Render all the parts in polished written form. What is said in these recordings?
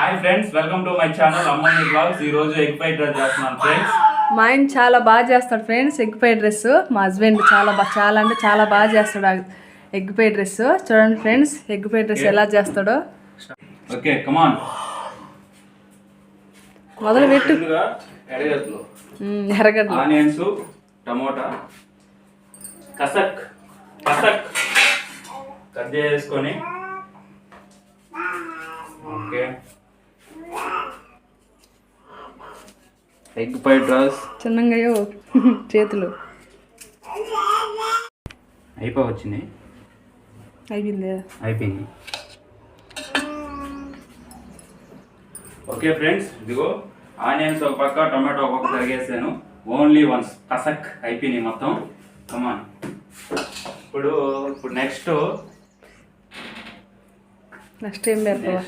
Hi friends, welcome to my channel అమ్మని blogs. ఈ రోజు ఎగ్ ఫ్రైడ్ రైస్ చేస్తున్నాను ఫ్రెండ్స్. మా ఆయన చాలా బాగా చేస్తాడు ఫ్రెండ్స్ ఎగ్ ఫ్రైడ్ రైస్. మా హస్బెండ్ చాలా బాగా చేస్తాడు ఎగ్ ఫ్రైడ్ రైస్. చూడండి ఫ్రెండ్స్ ఎగ్ ఫ్రైడ్ రైస్ ఎలా చేస్తాడో. ఓకే కమ్ ఆన్, మొదలు పెట్టు. ఎర్రగడ్డలు, ఆనియన్స్, టమోటా, కసక్ కట్ చేసుకొని, ఓకే ఎగ్ ఫ్రైడ్ రైస్ చిన్నగా చేతులు అయిపోవచ్చింది. అయిపోయింది. ఓకే ఫ్రెండ్స్, ఇదిగో ఆనియన్స్ ఒక పక్క, టొమాటో ఒక పక్క తరిగేసాను. ఓన్లీ వన్స్ కసక్ అయిపోయినాయి మొత్తం. కమాన్, ఇప్పుడు నెక్స్ట్ ఏం పెడతావా?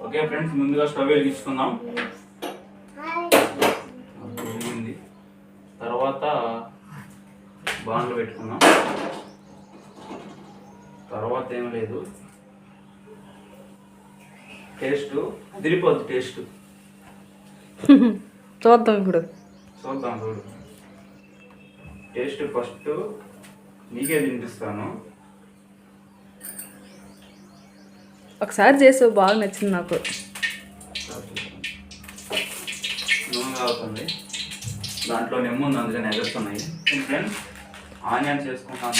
ఓకే ఫ్రెండ్స్, ముందుగా స్టవ్ వెలిగించుకుందాం. తర్వాత బాండ్లు పెట్టుకుందాం. తర్వాత ఏం లేదు, టేస్ట్ అదిరిపోద్ది. టేస్ట్ చూద్దాం ఇప్పుడు. చూడు టేస్ట్ ఫస్ట్ నీకే తినిపిస్తాను. ఒకసారి చేసి బాగా నచ్చింది నాకు. నూనె అవుతుంది, దాంట్లో నెమ్ముంది, అందుకని ఎగురుతున్నాయి. ఫ్రెండ్స్, ఆనియన్స్ వేసుకుంటాను.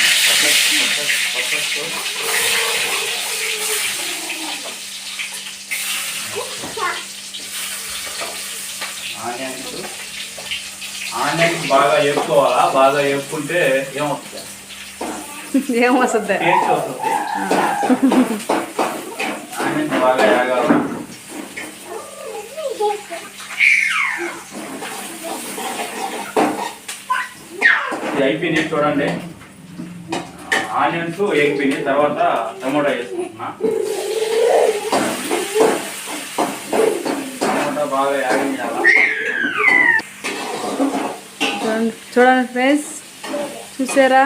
ఆనియన్స్ బాగా వేపుకోవాలా. బాగా వేపుకుంటే ఏమవుతుంది? టేస్ట్ వస్తుంది. ఆనియన్స్ బాగా వేగాలి. ఇది అయిపోయింది చూడండి. ఆనియన్స్ వేగిపోయినాయి. తర్వాత టమోటా వేసుకుంటున్నా. టమోటా బాగా వేగనియాలా. చూడండి ఫ్రెండ్స్, చూసారా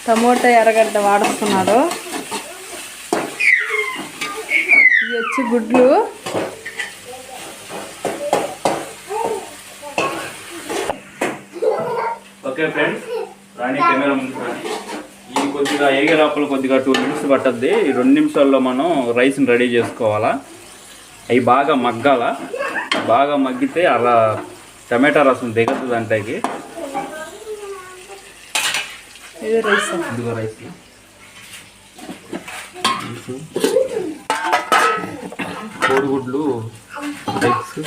టమోటా ఎర్రగడ్డ వాడుస్తున్నాడు. ఇవి వచ్చి గుడ్లు. ఓకే ఫ్రెండ్స్, రాణి కెమెరా ముందు రాని. ఈ కొద్దిగా ఏగే లోపల కొద్దిగా 2 minutes పట్టద్ది. ఈ 2 నిమిషాల్లో మనం రైస్ని రెడీ చేసుకోవాలా. అవి బాగా మగ్గాల. బాగా మగ్గితే అలా టమాటా రసం దిగుతుంది అంటకి. ఇదిగో రైస్, కోడిగుడ్లు, ఎగ్స్,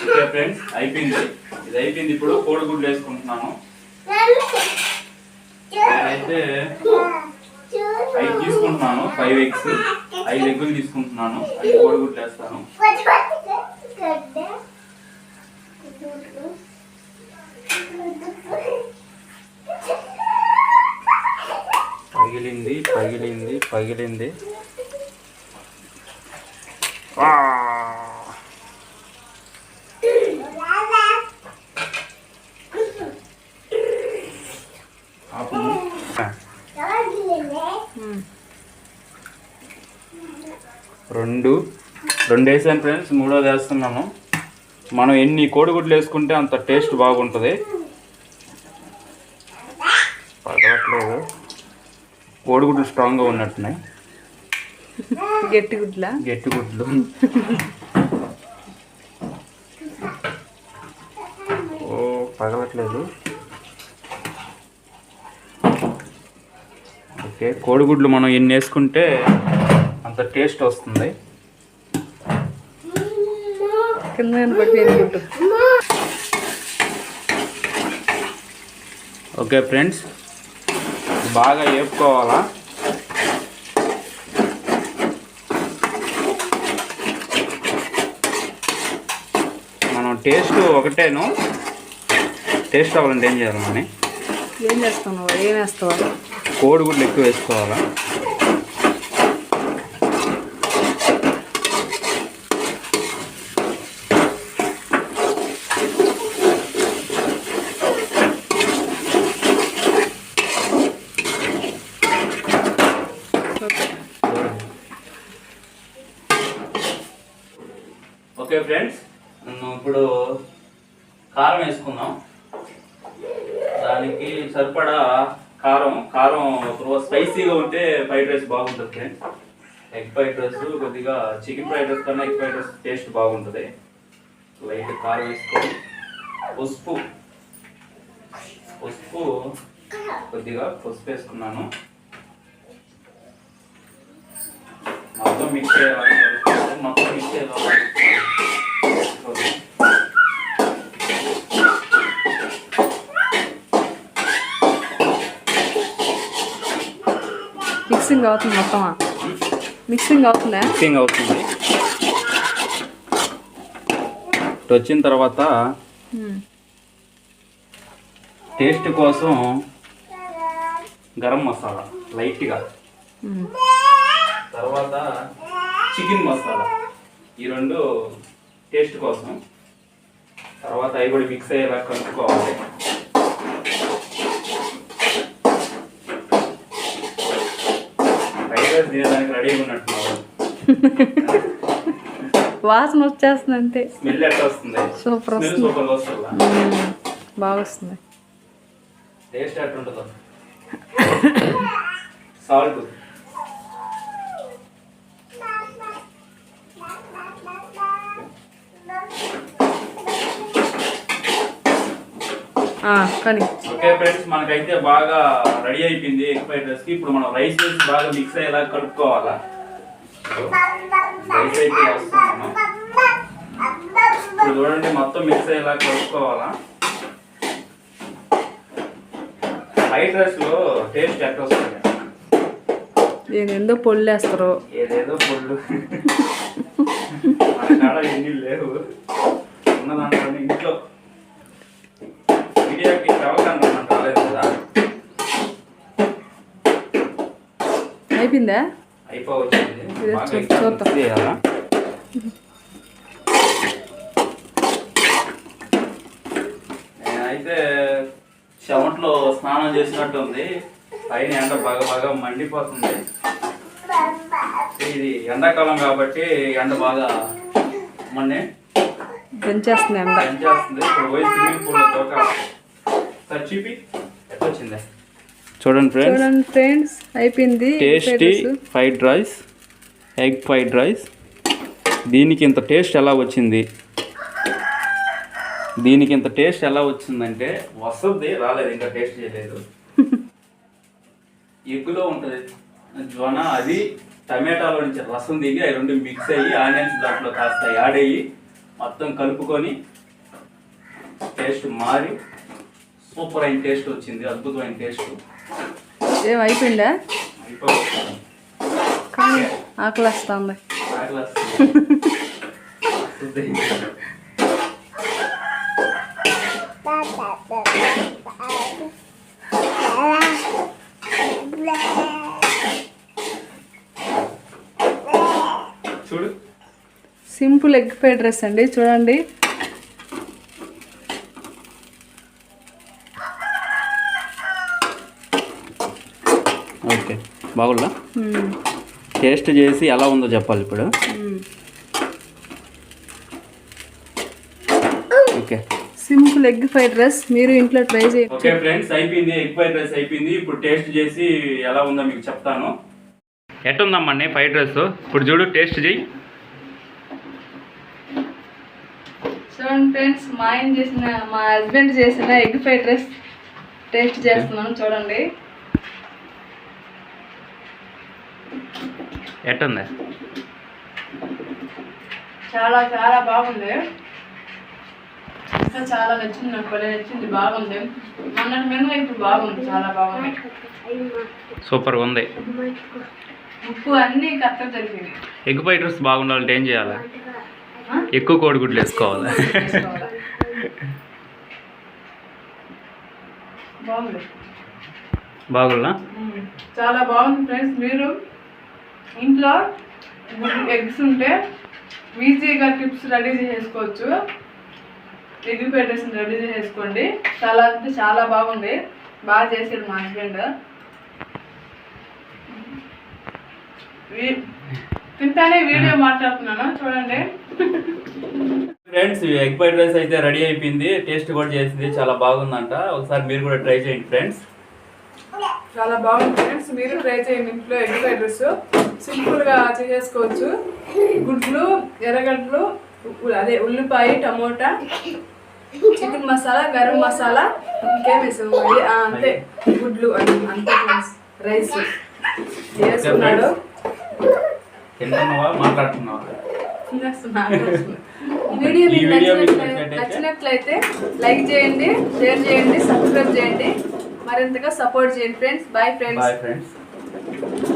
ఓకే ఫ్రెండ్స్, అయిపోయింది. ఇది అయిపోయింది. ఇప్పుడు కోడిగుడ్లు వేసుకుంటున్నాను. నేనైతే 5 తీసుకుంటున్నాను. 5 eggs, 5 ఎగ్గులు తీసుకుంటున్నాను. 5 కోడిగుడ్లు వేస్తాను. పగిలింది. రెండు వేసాను ఫ్రెండ్స్, మూడోది వేస్తున్నాను. మనం ఎన్ని కోడిగుడ్లు వేసుకుంటే అంత టేస్ట్ బాగుంటుంది. పగలట్లేదు, కోడిగుడ్లు స్ట్రాంగ్గా ఉన్నట్టున్నాయి. గట్టి గుడ్లు. ఓ పగలట్లేదు. ఓకే, కోడిగుడ్లు మనం ఎన్ని వేసుకుంటే అంత టేస్ట్ వస్తుంది. ఓకే ఫ్రెండ్స్, బాగా వేపుకోవాలా. మనం టేస్ట్ ఒకటేను. టేస్ట్ అవ్వాలంటే ఏం చేయాలి? ఏం చేస్తావు? ఏం వేస్తావా? కోడిగుడ్లు ఎక్కువ వేసుకోవాలా. ఓకే ఫ్రెండ్స్, మనం ఇప్పుడు కారం వేసుకుందాం. దానికి సరిపడా కారం స్పైసీగా ఉంటే ఫ్రైడ్ రైస్ బాగుంటుంది ఫ్రెండ్స్. ఎగ్ ఫ్రైడ్ రైస్ కొద్దిగా చికెన్ ఫ్రైడ్ రైస్ కన్నా ఎగ్ ఫ్రైడ్ రైస్ టేస్ట్ బాగుంటుంది. లైట్ కారం వేసుకొని పసుపు కొద్దిగా పసుపు వేసుకున్నాను. మొత్తం మిక్స్ చేయాలి. మిక్సింగ్ అవుతుంది మొత్తమా? మిక్సింగ్ అవుతుందా? మిక్సింగ్ అవుతుంది. వచ్చిన తర్వాత టేస్ట్ కోసం గరం మసాలా లైట్గా, తర్వాత చికెన్ మసాలా, ఈ రెండు టేస్ట్ కోసం. తర్వాత అవి కూడా మిక్స్ అయ్యేలా కలుపుకోవాలి. ఫ్రైడ్ రైస్ తినేదానికి రెడీగా ఉన్నట్టున్నారు. వాసన వచ్చేస్తుంది అంతే. స్మెల్ ఎట్లా వస్తుంది? సూపర్ వస్తుంది. సూపర్గా వస్తుంది. బాగా వస్తుంది. టేస్ట్ ఎట్లా ఉంటుందో. సాల్ట్ కానీ ఓకే ఫ్రెండ్స్, మనకైతే బాగా రెడీ అయిపోయింది ఎగ్ ఫ్రైడ్ రైస్ కి. ఇప్పుడు మనం రైస్ వేసి బాగా మిక్స్ అయ్యేలా కలుపుకోవాలా. రైస్ అయితే వేస్తున్నాను. ఇప్పుడు చూడండి, మొత్తం మిక్స్ అయ్యేలా కలుపుకోవాలా. ఫ్రైడ్ రైస్ లో టేస్ట్ ఎట్లా వస్తుంది? ఏదేందో పొళ్ళు వేస్తారు. ఏదేదో పొళ్ళు మన కాడ ఎన్ని లేవు. ఉన్న దాంట్లో ఇంట్లో మీడియాకి అవగాహన రాలేదు కదా. అయిపోయిందా? అయిపోవచ్చింది. నేనైతే చెమట్లో స్నానం చేసినట్టు ఉంది. పైన ఎండ బాగా మండిపోతుంది. ఇది ఎండాకాలం కాబట్టి ఎండ బాగా పెంచేస్తుంది. ఇప్పుడు పోయి స్విమ్మింగ్ పూల్ వచ్చింది. చూడండి ఫ్రెండ్స్, అయిపోయింది tasty fried rice, egg fried rice. దీనికి ఇంత టేస్ట్ ఎలా వచ్చింది? అంటే వస్తుంది, రాలేదు, ఇంకా టేస్ట్ చేయలేదు. ఎగ్గులో ఉంటుంది జొన, అది టమాటాలో నుంచి రసం దిగి అవి రెండు మిక్స్ అయ్యి ఆనియన్స్ దాంట్లో కాస్త యాడ్ అయ్యి మొత్తం కలుపుకొని టేస్ట్ మారి సూపర్ అయిన టేస్ట్ వచ్చింది. అద్భుతమైన టేస్ట్. అయిపోయిందా? ఆకలి వస్తుంది. చూడు, సింపుల్ ఎగ్ ఫ్రైడ్ రైస్ అండి. చూడండి, ఓకే, బాగుందా? టేస్ట్ చేసి ఎలా ఉందో చెప్పాలి ఇప్పుడు. Okay, simple egg fried rice మీరు ఇంట్లో ట్రై చేయండి. ఓకే ఫ్రెండ్స్, అయిపోయింది ఎగ్ ఫ్రైడ్ రైస్ అయిపోయింది. ఇప్పుడు టేస్ట్ చేసి ఎలా ఉందో మీకు చెప్తాను. ఎట్టుందమ్మండి ఫ్రైడ్ రైస్? ఇప్పుడు చూడు, టేస్ట్ చేయి. చూడండి ఫ్రెండ్స్, మా హస్బెండ్ చేసిన ఎగ్ ఫ్రైడ్ రైస్ టేస్ట్ చేస్తున్నాను. చూడండి ఎట్టుంది? చాలా చాలా బాగుంది. ఇంకా చాలా నచ్చింది, నాకు భలే నచ్చింది. బాగుంది. మొన్నటి మెను ఇప్పుడు బాగుంది, చాలా బాగుంది. సూపర్గా ఉంది. ఉప్పు అన్నీ కరెక్ట్గా జరిగింది. ఎగ్ ఫ్రైడ్ రైస్ బాగుండాలంటే ఏం చేయాలి? ఎక్కువ కోడిగుడ్లు వేసుకోవాలి. బాగుంది. బాగున్నా చాలా బాగుంది ఫ్రెండ్స్. మీరు ఇంట్లో ఎగ్స్ ఉంటే ఈజీగా టిప్స్ రెడీ చేసుకోవచ్చు. ఎగ్ ఫ్రైడ్ రైస్ రెడీ చేసుకోండి. చాలా అంటే చాలా బాగుంది. బాగా చేసాడు మా హస్బెండ్. తింటానే వీడియో మాట్లాడుతున్నాను చూడండి ఫ్రెండ్స్. ఎగ్ ఫ్రైడ్ రైస్ అయితే రెడీ అయిపోయింది. టేస్ట్ కూడా చేసింది, చాలా బాగుందంట. ఒకసారి మీరు కూడా ట్రై చేయండి ఫ్రెండ్స్. చాలా బాగుంది ఫ్రెండ్స్. మీరు ట్రై చేయండి ఇంట్లో ఎగ్ ఫ్రైడ్ రైస్. సింపుల్గా చేసేసుకోవచ్చు. గుడ్లు, ఎర్రగడ్డలు, అదే ఉల్లిపాయ, టమోటా, చికెన్ మసాలా, గరం మసాలా, ఇంకేమేసాము అంతే. గుడ్లు అంతే ఫ్రెండ్స్. రైస్ వేసుకున్నాడు. తింటున్నావా మాట్లాడుతున్నావా? వీడియో ఈ మీకు వీడియో మీకు నచ్చినట్లయితే లైక్ చేయండి, షేర్ చేయండి, సబ్స్క్రైబ్ చేయండి, మరింతగా సపోర్ట్ చేయండి friends. Bye friends. Bye friends.